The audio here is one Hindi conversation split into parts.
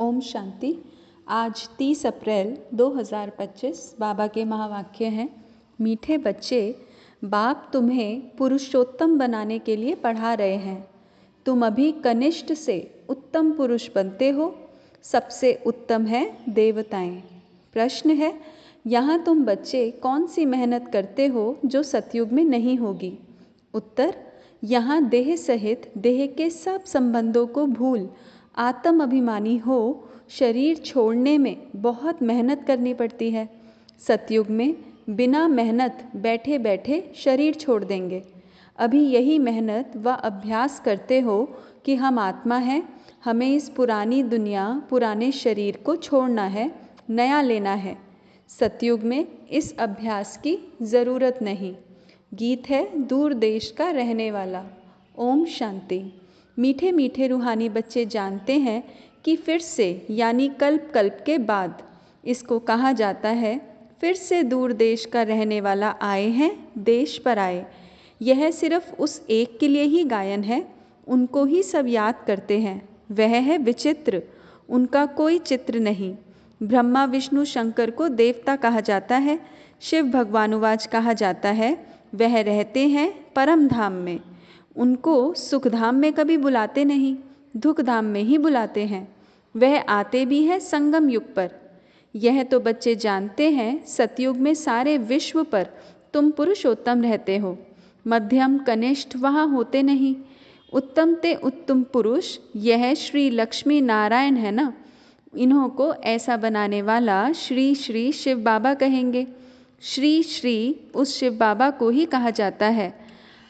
ओम शांति। आज 30 अप्रैल 2025 बाबा के महावाक्य हैं। मीठे बच्चे, बाप तुम्हें पुरुषोत्तम बनाने के लिए पढ़ा रहे हैं। तुम अभी कनिष्ठ से उत्तम पुरुष बनते हो। सबसे उत्तम है देवताएं। प्रश्न है, यहाँ तुम बच्चे कौन सी मेहनत करते हो जो सतयुग में नहीं होगी? उत्तर, यहाँ देह सहित देह के सब संबंधों को भूल आत्म अभिमानी हो शरीर छोड़ने में बहुत मेहनत करनी पड़ती है। सतयुग में बिना मेहनत बैठे बैठे शरीर छोड़ देंगे। अभी यही मेहनत व अभ्यास करते हो कि हम आत्मा हैं, हमें इस पुरानी दुनिया पुराने शरीर को छोड़ना है, नया लेना है। सतयुग में इस अभ्यास की ज़रूरत नहीं। गीत है दूर देश का रहने वाला। ओम शांति। मीठे मीठे रूहानी बच्चे जानते हैं कि फिर से यानी कल्प कल्प के बाद इसको कहा जाता है फिर से दूर देश का रहने वाला आए हैं देश पर आए। यह सिर्फ उस एक के लिए ही गायन है, उनको ही सब याद करते हैं। वह है विचित्र, उनका कोई चित्र नहीं। ब्रह्मा विष्णु शंकर को देवता कहा जाता है, शिव भगवानुवाच कहा जाता है। वह रहते हैं परम धाम में, उनको सुखधाम में कभी बुलाते नहीं, दुख धाम में ही बुलाते हैं। वह आते भी है संगम युग पर। यह तो बच्चे जानते हैं सतयुग में सारे विश्व पर तुम पुरुषोत्तम रहते हो। मध्यम कनिष्ठ वहाँ होते नहीं। उत्तम ते उत्तम पुरुष यह श्री लक्ष्मी नारायण है ना, इन्हों को ऐसा बनाने वाला श्री श्री शिव बाबा कहेंगे। श्री श्री उस शिव बाबा को ही कहा जाता है।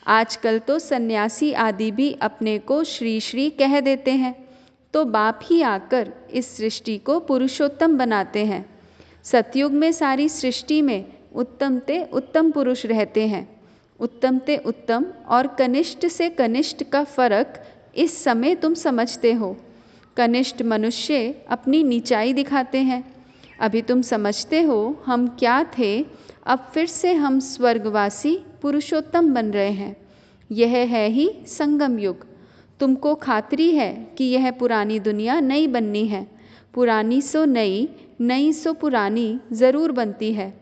आजकल तो सन्यासी आदि भी अपने को श्री श्री कह देते हैं, तो बाप ही आकर इस सृष्टि को पुरुषोत्तम बनाते हैं। सतयुग में सारी सृष्टि में उत्तम ते उत्तम पुरुष रहते हैं। उत्तम ते उत्तम और कनिष्ठ से कनिष्ठ का फर्क इस समय तुम समझते हो। कनिष्ठ मनुष्य अपनी नीचाई दिखाते हैं। अभी तुम समझते हो हम क्या थे, अब फिर से हम स्वर्गवासी पुरुषोत्तम बन रहे हैं। यह है ही संगम युग। तुमको खातरी है कि यह पुरानी दुनिया नई बननी है। पुरानी सो नई, नई सो पुरानी ज़रूर बनती है।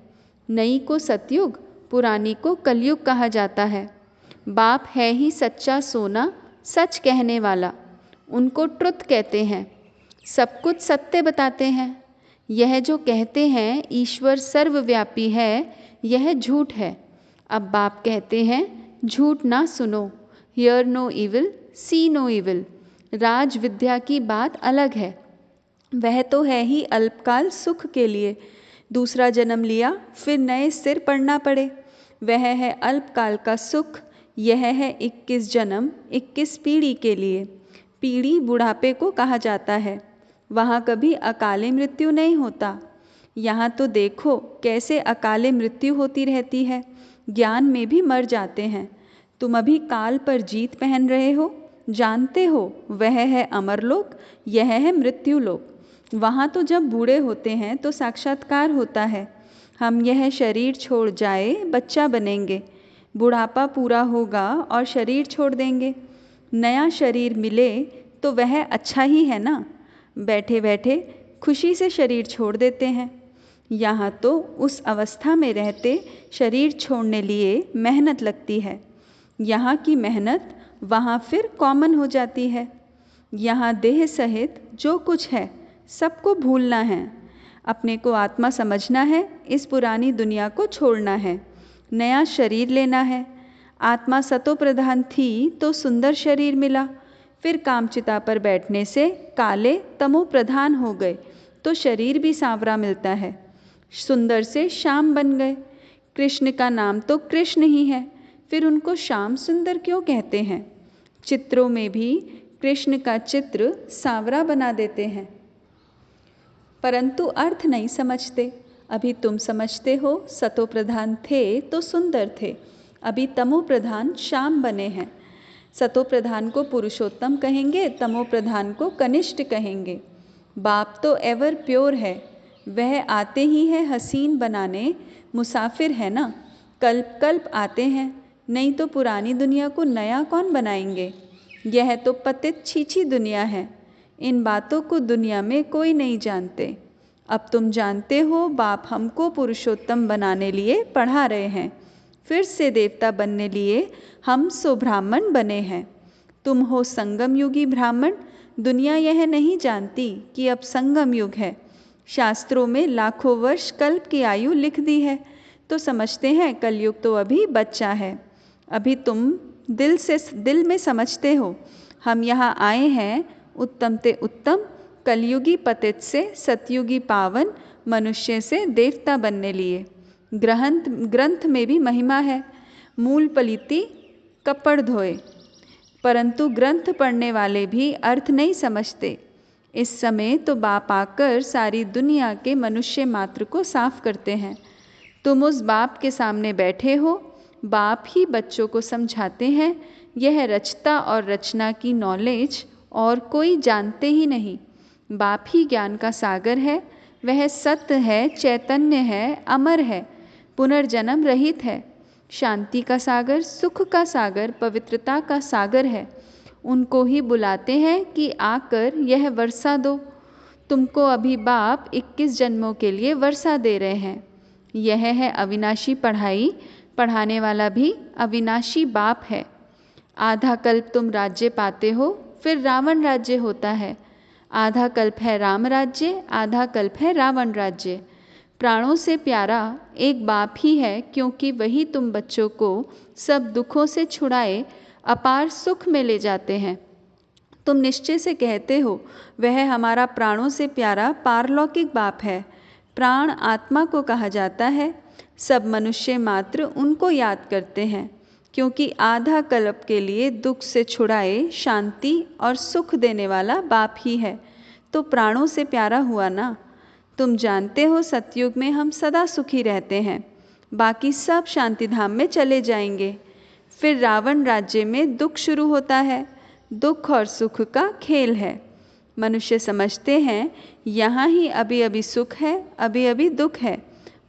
नई को सतयुग, पुरानी को कलयुग कहा जाता है। बाप है ही सच्चा सोना, सच कहने वाला, उनको ट्रुथ कहते हैं। सब कुछ सत्य बताते हैं। यह जो कहते हैं ईश्वर सर्वव्यापी है, यह झूठ है। अब बाप कहते हैं झूठ ना सुनो। Hear no evil, see no evil. राज विद्या की बात अलग है। वह तो है ही अल्पकाल सुख के लिए। दूसरा जन्म लिया फिर नए सिर पड़ना पड़े, वह है अल्पकाल का सुख। यह है 21 जन्म 21 पीढ़ी के लिए। पीढ़ी बुढ़ापे को कहा जाता है। वहाँ कभी अकाले मृत्यु नहीं होता। यहाँ तो देखो कैसे अकाले मृत्यु होती रहती है। ज्ञान में भी मर जाते हैं। तुम अभी काल पर जीत पहन रहे हो, जानते हो वह है अमरलोक, यह है मृत्युलोक। वहाँ तो जब बूढ़े होते हैं तो साक्षात्कार होता है। हम यह शरीर छोड़ जाए बच्चा बनेंगे, बुढ़ापा पूरा होगा और शरीर छोड़ देंगे। नया शरीर मिले तो वह अच्छा ही है ना। बैठे बैठे खुशी से शरीर छोड़ देते हैं। यहाँ तो उस अवस्था में रहते शरीर छोड़ने लिए मेहनत लगती है। यहाँ की मेहनत वहाँ फिर कॉमन हो जाती है। यहाँ देह सहित जो कुछ है सबको भूलना है। अपने को आत्मा समझना है, इस पुरानी दुनिया को छोड़ना है, नया शरीर लेना है। आत्मा सतो प्रधान थी तो सुंदर शरीर मिला, फिर कामचिता पर बैठने से काले तमो प्रधान हो गए तो शरीर भी सांवरा मिलता है। सुंदर से श्याम बन गए। कृष्ण का नाम तो कृष्ण ही है, फिर उनको श्याम सुंदर क्यों कहते हैं? चित्रों में भी कृष्ण का चित्र सांवरा बना देते हैं, परंतु अर्थ नहीं समझते। अभी तुम समझते हो सतो प्रधान थे तो सुंदर थे, अभी तमो प्रधान श्याम बने हैं। सतो प्रधान को पुरुषोत्तम कहेंगे, तमो प्रधान को कनिष्ठ कहेंगे। बाप तो एवर प्योर है, वह आते ही है हसीन बनाने, मुसाफिर है ना। कल्प कल्प आते हैं, नहीं तो पुरानी दुनिया को नया कौन बनाएंगे? यह तो पतित छीछी दुनिया है। इन बातों को दुनिया में कोई नहीं जानते। अब तुम जानते हो, बाप हमको पुरुषोत्तम बनाने लिए पढ़ा रहे हैं। फिर से देवता बनने लिए हम सो ब्राह्मण बने हैं। तुम हो संगम युगी ब्राह्मण। दुनिया यह नहीं जानती कि अब संगम युग है। शास्त्रों में लाखों वर्ष कल्प की आयु लिख दी है, तो समझते हैं कलयुग तो अभी बच्चा है। अभी तुम दिल में समझते हो हम यहाँ आए हैं उत्तम ते उत्तम, कलयुगी पतित से सतयुगी पावन, मनुष्य से देवता बनने लिए। ग्रंथ में भी महिमा है, मूल पलीति कपड़ धोए। परंतु ग्रंथ पढ़ने वाले भी अर्थ नहीं समझते। इस समय तो बाप आकर सारी दुनिया के मनुष्य मात्र को साफ करते हैं। तुम उस बाप के सामने बैठे हो, बाप ही बच्चों को समझाते हैं। यह रचता और रचना की नॉलेज और कोई जानते ही नहीं। बाप ही ज्ञान का सागर है। वह सत्य है, चैतन्य है, अमर है, पुनर्जन्म रहित है, शांति का सागर, सुख का सागर, पवित्रता का सागर है। उनको ही बुलाते हैं कि आकर यह वर्षा दो। तुमको अभी बाप 21 जन्मों के लिए वर्षा दे रहे हैं। यह है अविनाशी पढ़ाई। पढ़ाने वाला भी अविनाशी बाप है। आधा कल्प तुम राज्य पाते हो, फिर रावण राज्य होता है। आधा कल्प है राम राज्य, आधा कल्प है रावण राज्य। प्राणों से प्यारा एक बाप ही है, क्योंकि वही तुम बच्चों को सब दुखों से छुड़ाए अपार सुख में ले जाते हैं। तुम निश्चय से कहते हो वह हमारा प्राणों से प्यारा पारलौकिक बाप है। प्राण आत्मा को कहा जाता है। सब मनुष्य मात्र उनको याद करते हैं, क्योंकि आधा कल्प के लिए दुख से छुड़ाए शांति और सुख देने वाला बाप ही है। तो प्राणों से प्यारा हुआ ना। तुम जानते हो सतयुग में हम सदा सुखी रहते हैं, बाकी सब शांति धाम में चले जाएंगे। फिर रावण राज्य में दुख शुरू होता है। दुख और सुख का खेल है। मनुष्य समझते हैं यहाँ ही अभी अभी सुख है, अभी अभी दुख है,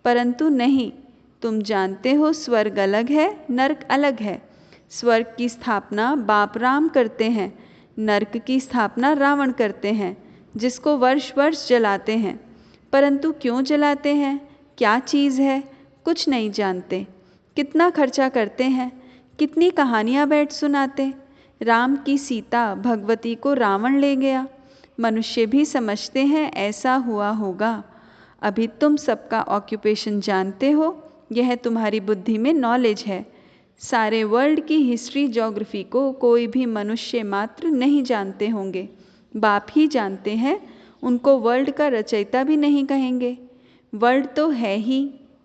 परंतु नहीं। तुम जानते हो स्वर्ग अलग है, नरक अलग है। स्वर्ग की स्थापना बाप राम करते हैं, नरक की स्थापना रावण करते हैं, जिसको वर्ष वर्ष जलाते हैं। परंतु क्यों जलाते हैं, क्या चीज़ है, कुछ नहीं जानते। कितना खर्चा करते हैं, कितनी कहानियाँ बैठ सुनाते। राम की सीता भगवती को रावण ले गया। मनुष्य भी समझते हैं ऐसा हुआ होगा। अभी तुम सबका ऑक्यूपेशन जानते हो, यह तुम्हारी बुद्धि में नॉलेज है। सारे वर्ल्ड की हिस्ट्री ज्योग्राफी को कोई भी मनुष्य मात्र नहीं जानते होंगे, बाप ही जानते हैं। उनको वर्ल्ड का रचयिता भी नहीं कहेंगे। वर्ल्ड तो है ही,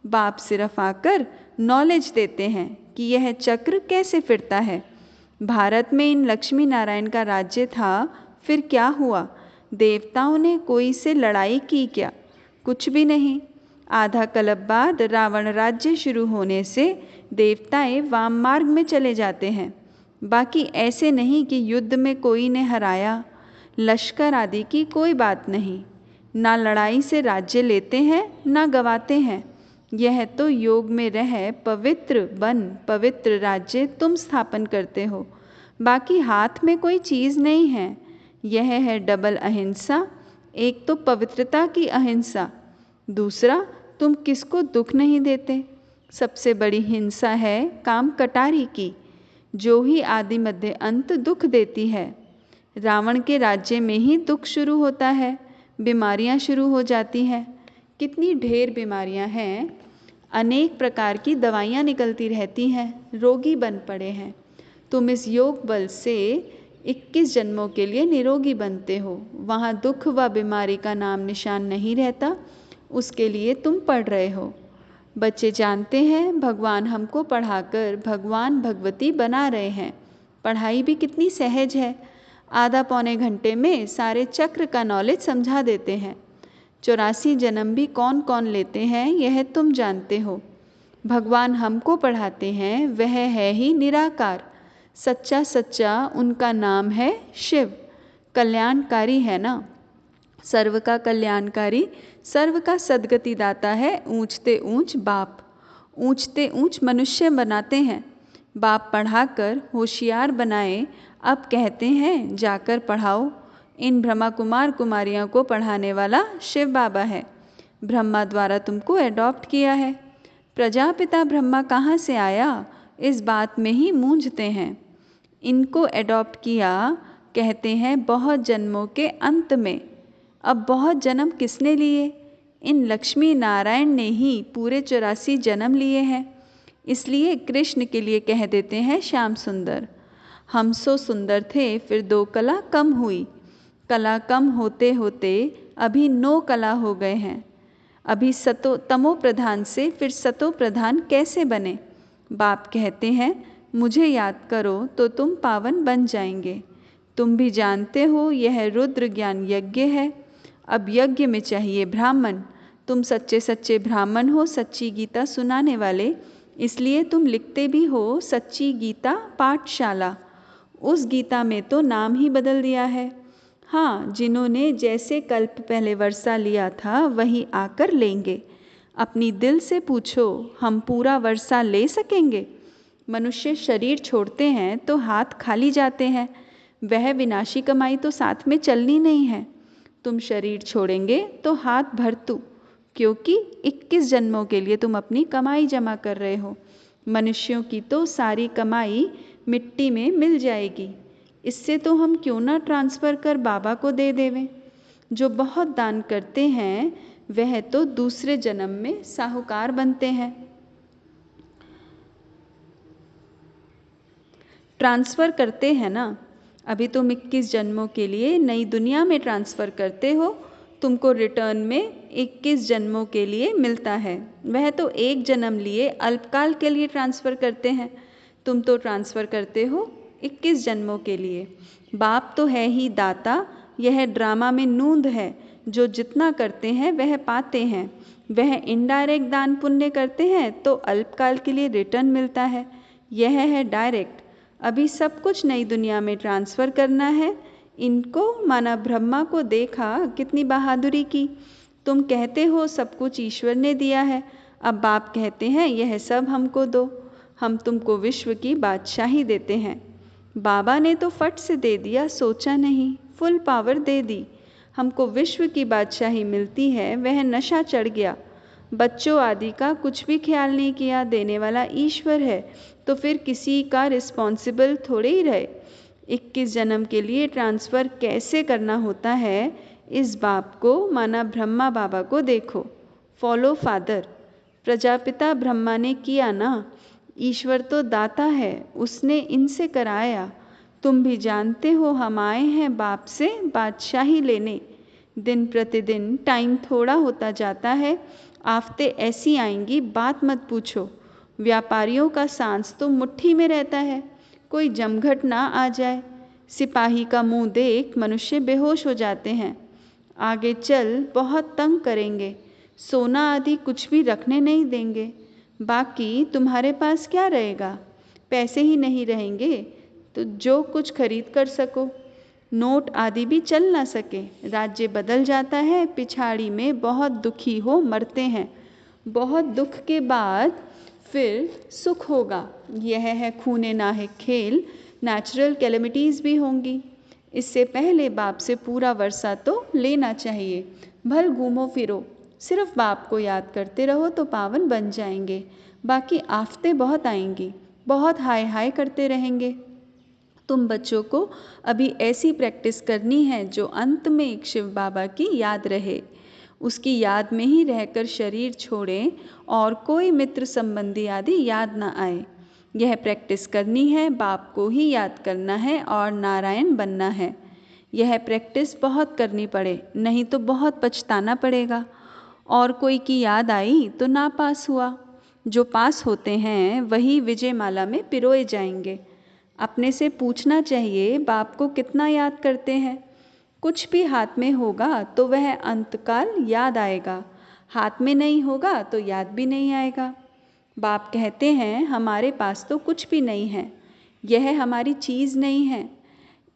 बाप सिर्फ आकर नॉलेज देते हैं कि यह चक्र कैसे फिरता है। भारत में इन लक्ष्मी नारायण का राज्य था, फिर क्या हुआ? देवताओं ने कोई से लड़ाई की क्या? कुछ भी नहीं। आधा कल्प बाद रावण राज्य शुरू होने से देवताएं वाम मार्ग में चले जाते हैं। बाकी ऐसे नहीं कि युद्ध में कोई ने हराया, लश्कर आदि की कोई बात नहीं। ना लड़ाई से राज्य लेते हैं, ना गवाते हैं। यह तो योग में रह पवित्र बन पवित्र राज्य तुम स्थापन करते हो। बाकी हाथ में कोई चीज़ नहीं है। यह है डबल अहिंसा। एक तो पवित्रता की अहिंसा, दूसरा तुम किसको दुख नहीं देते। सबसे बड़ी हिंसा है काम कटारी की, जो ही आदि मध्य अंत दुख देती है। रावण के राज्य में ही दुख शुरू होता है, बीमारियां शुरू हो जाती हैं। कितनी ढेर बीमारियां हैं, अनेक प्रकार की दवाइयां निकलती रहती हैं, रोगी बन पड़े हैं। तुम इस योग बल से 21 जन्मों के लिए निरोगी बनते हो। वहाँ दुख व बीमारी का नाम निशान नहीं रहता, उसके लिए तुम पढ़ रहे हो। बच्चे जानते हैं भगवान हमको पढ़ाकर भगवान भगवती बना रहे हैं। पढ़ाई भी कितनी सहज है, आधा पौने घंटे में सारे चक्र का नॉलेज समझा देते हैं। 84 जन्म भी कौन कौन लेते हैं यह तुम जानते हो। भगवान हमको पढ़ाते हैं, वह है ही निराकार, सच्चा सच्चा उनका नाम है शिव। कल्याणकारी है ना, सर्व का कल्याणकारी, सर्व का सद्गति दाता है। ऊंचते ऊंच बाप, ऊंचते ऊंच मनुष्य बनाते हैं। बाप पढ़ाकर होशियार बनाए, अब कहते हैं जाकर पढ़ाओ। इन ब्रह्मा कुमार कुमारियों को पढ़ाने वाला शिव बाबा है। ब्रह्मा द्वारा तुमको एडॉप्ट किया है। प्रजापिता ब्रह्मा कहाँ से आया, इस बात में ही मूंझते हैं। इनको एडॉप्ट किया कहते हैं बहुत जन्मों के अंत में। अब बहुत जन्म किसने लिए? इन लक्ष्मी नारायण ने ही पूरे 84 जन्म लिए हैं। इसलिए कृष्ण के लिए कह देते हैं श्याम सुंदर। हम सो सुंदर थे, फिर 2 कला कम हुई। कला कम होते होते अभी 9 कला हो गए हैं। अभी तमो प्रधान से फिर सतो प्रधान कैसे बने? बाप कहते हैं मुझे याद करो तो तुम पावन बन जाएंगे। तुम भी जानते हो यह रुद्र ज्ञान यज्ञ है। अब यज्ञ में चाहिए ब्राह्मण। तुम सच्चे सच्चे ब्राह्मण हो, सच्ची गीता सुनाने वाले, इसलिए तुम लिखते भी हो सच्ची गीता पाठशाला। उस गीता में तो नाम ही बदल दिया है। हाँ, जिन्होंने जैसे कल्प पहले वर्षा लिया था वही आकर लेंगे। अपनी दिल से पूछो, हम पूरा वर्षा ले सकेंगे? मनुष्य शरीर छोड़ते हैं तो हाथ खाली जाते हैं। वह विनाशी कमाई तो साथ में चलनी नहीं है। तुम शरीर छोड़ेंगे तो हाथ भरतू, क्योंकि 21 जन्मों के लिए तुम अपनी कमाई जमा कर रहे हो। मनुष्यों की तो सारी कमाई मिट्टी में मिल जाएगी। इससे तो हम क्यों ना ट्रांसफ़र कर बाबा को दे देवें। जो बहुत दान करते हैं वह तो दूसरे जन्म में साहूकार बनते हैं। ट्रांसफ़र करते हैं ना। अभी तुम 21 जन्मों के लिए नई दुनिया में ट्रांसफ़र करते हो। तुमको रिटर्न में 21 जन्मों के लिए मिलता है। वह तो 1 जन्म लिए अल्पकाल के लिए ट्रांसफ़र करते हैं। तुम तो ट्रांसफ़र करते हो 21 जन्मों के लिए। बाप तो है ही दाता। यह ड्रामा में नूंद है। जो जितना करते हैं वह पाते हैं। वह इनडायरेक्ट दान पुण्य करते हैं तो अल्पकाल के लिए रिटर्न मिलता है। यह है डायरेक्ट। अभी सब कुछ नई दुनिया में ट्रांसफ़र करना है। इनको माना ब्रह्मा को देखा कितनी बहादुरी की। तुम कहते हो सब कुछ ईश्वर ने दिया है। अब बाप कहते हैं यह सब हमको दो, हम तुमको विश्व की बादशाही देते हैं। बाबा ने तो फट से दे दिया, सोचा नहीं, फुल पावर दे दी। हमको विश्व की बादशाही मिलती है, वह नशा चढ़ गया। बच्चों आदि का कुछ भी ख्याल नहीं किया, देने वाला ईश्वर है, तो फिर किसी का रिस्पॉन्सिबल थोड़े ही रहे। 21 जन्म के लिए ट्रांसफ़र कैसे करना होता है, इस बाप को माना ब्रह्मा बाबा को देखो। Follow father. प्रजापिता ब्रह्मा ने किया ना। ईश्वर तो दाता है, उसने इनसे कराया। तुम भी जानते हो हम आए हैं बाप से बादशाही लेने। दिन प्रतिदिन टाइम थोड़ा होता जाता है। आफते ऐसी आएंगी बात मत पूछो। व्यापारियों का सांस तो मुट्ठी में रहता है, कोई जमघट ना आ जाए। सिपाही का मुंह देख मनुष्य बेहोश हो जाते हैं। आगे चल बहुत तंग करेंगे, सोना आदि कुछ भी रखने नहीं देंगे। बाकी तुम्हारे पास क्या रहेगा? पैसे ही नहीं रहेंगे तो जो कुछ खरीद कर सको। नोट आदि भी चल ना सके। राज्य बदल जाता है, पिछाड़ी में बहुत दुखी हो मरते हैं। बहुत दुख के बाद फिर सुख होगा। यह है खूने नाहिक खेल। नेचुरल कैलेमिटीज़ भी होंगी। इससे पहले बाप से पूरा वर्षा तो लेना चाहिए। भल घूमो फिरो, सिर्फ बाप को याद करते रहो तो पावन बन जाएंगे। बाकी आफतें बहुत आएंगी, बहुत हाय हाय करते रहेंगे। तुम बच्चों को अभी ऐसी प्रैक्टिस करनी है जो अंत में एक शिव बाबा की याद रहे। उसकी याद में ही रहकर शरीर छोड़ें और कोई मित्र संबंधी आदि याद ना आए। यह प्रैक्टिस करनी है, बाप को ही याद करना है और नारायण बनना है। यह प्रैक्टिस बहुत करनी पड़े, नहीं तो बहुत पछताना पड़ेगा। और कोई की याद आई तो ना पास हुआ। जो पास होते हैं वही विजय माला में पिरोए जाएंगे। अपने से पूछना चाहिए बाप को कितना याद करते हैं। कुछ भी हाथ में होगा तो वह अंतकाल याद आएगा, हाथ में नहीं होगा तो याद भी नहीं आएगा। बाप कहते हैं हमारे पास तो कुछ भी नहीं है, यह हमारी चीज़ नहीं है।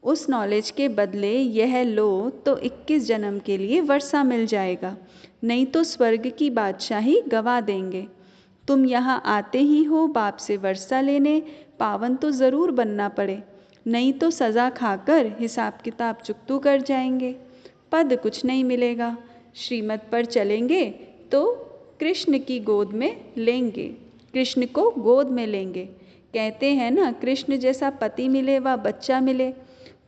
उस नॉलेज के बदले यह लो तो 21 जन्म के लिए वर्षा मिल जाएगा, नहीं तो स्वर्ग की बादशाही गवा देंगे। तुम यहाँ आते ही हो बाप से वर्षा लेने, पावन तो ज़रूर बनना पड़े। नहीं तो सज़ा खाकर हिसाब किताब चुकतू कर जाएंगे, पद कुछ नहीं मिलेगा। श्रीमत पर चलेंगे तो कृष्ण की गोद में लेंगे, कृष्ण को गोद में लेंगे। कहते हैं ना, कृष्ण जैसा पति मिले व बच्चा मिले।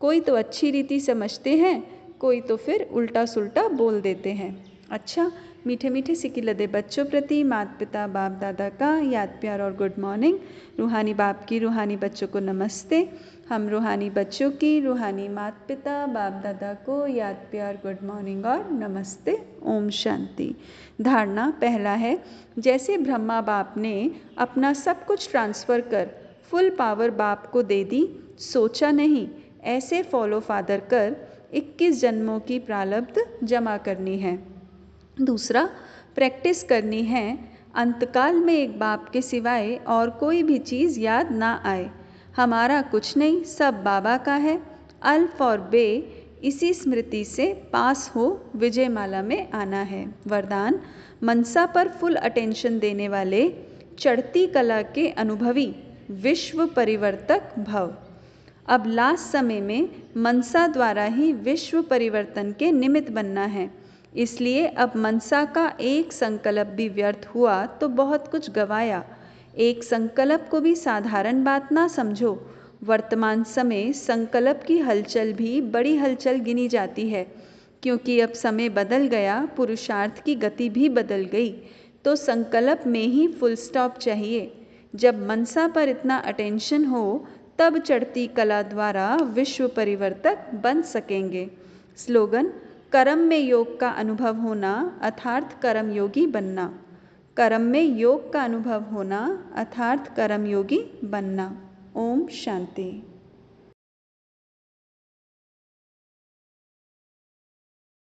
कोई तो अच्छी रीति समझते हैं, कोई तो फिर उल्टा सुल्टा बोल देते हैं। अच्छा, मीठे मीठे सिक्के लदे बच्चों प्रति माता पिता बाप दादा का याद प्यार और गुड मॉर्निंग। रूहानी बाप की रूहानी बच्चों को नमस्ते। हम रूहानी बच्चों की रूहानी माता पिता बाप दादा को याद प्यार गुड मॉर्निंग और नमस्ते। ओम शांति। धारणा पहला है, जैसे ब्रह्मा बाप ने अपना सब कुछ ट्रांसफ़र कर फुल पावर बाप को दे दी, सोचा नहीं, ऐसे फॉलो फादर कर 21 जन्मों की प्रारब्ध जमा करनी है। दूसरा, प्रैक्टिस करनी है अंतकाल में एक बाप के सिवाय और कोई भी चीज़ याद ना आए। हमारा कुछ नहीं, सब बाबा का है। अल्फ और बे इसी स्मृति से पास हो विजय माला में आना है। वरदान, मनसा पर फुल अटेंशन देने वाले चढ़ती कला के अनुभवी विश्व परिवर्तक भव। अब लास्ट समय में मनसा द्वारा ही विश्व परिवर्तन के निमित्त बनना है, इसलिए अब मनसा का एक संकल्प भी व्यर्थ हुआ तो बहुत कुछ गवाया। एक संकल्प को भी साधारण बात ना समझो। वर्तमान समय संकल्प की हलचल भी बड़ी हलचल गिनी जाती है, क्योंकि अब समय बदल गया, पुरुषार्थ की गति भी बदल गई, तो संकल्प में ही फुल स्टॉप चाहिए। जब मनसा पर इतना अटेंशन हो तब चढ़ती कला द्वारा विश्व परिवर्तक बन सकेंगे। स्लोगन, कर्म में योग का अनुभव होना अर्थात कर्म योगी बनना। कर्म में योग का अनुभव होना अर्थात कर्म योगी बनना। ओम शांति।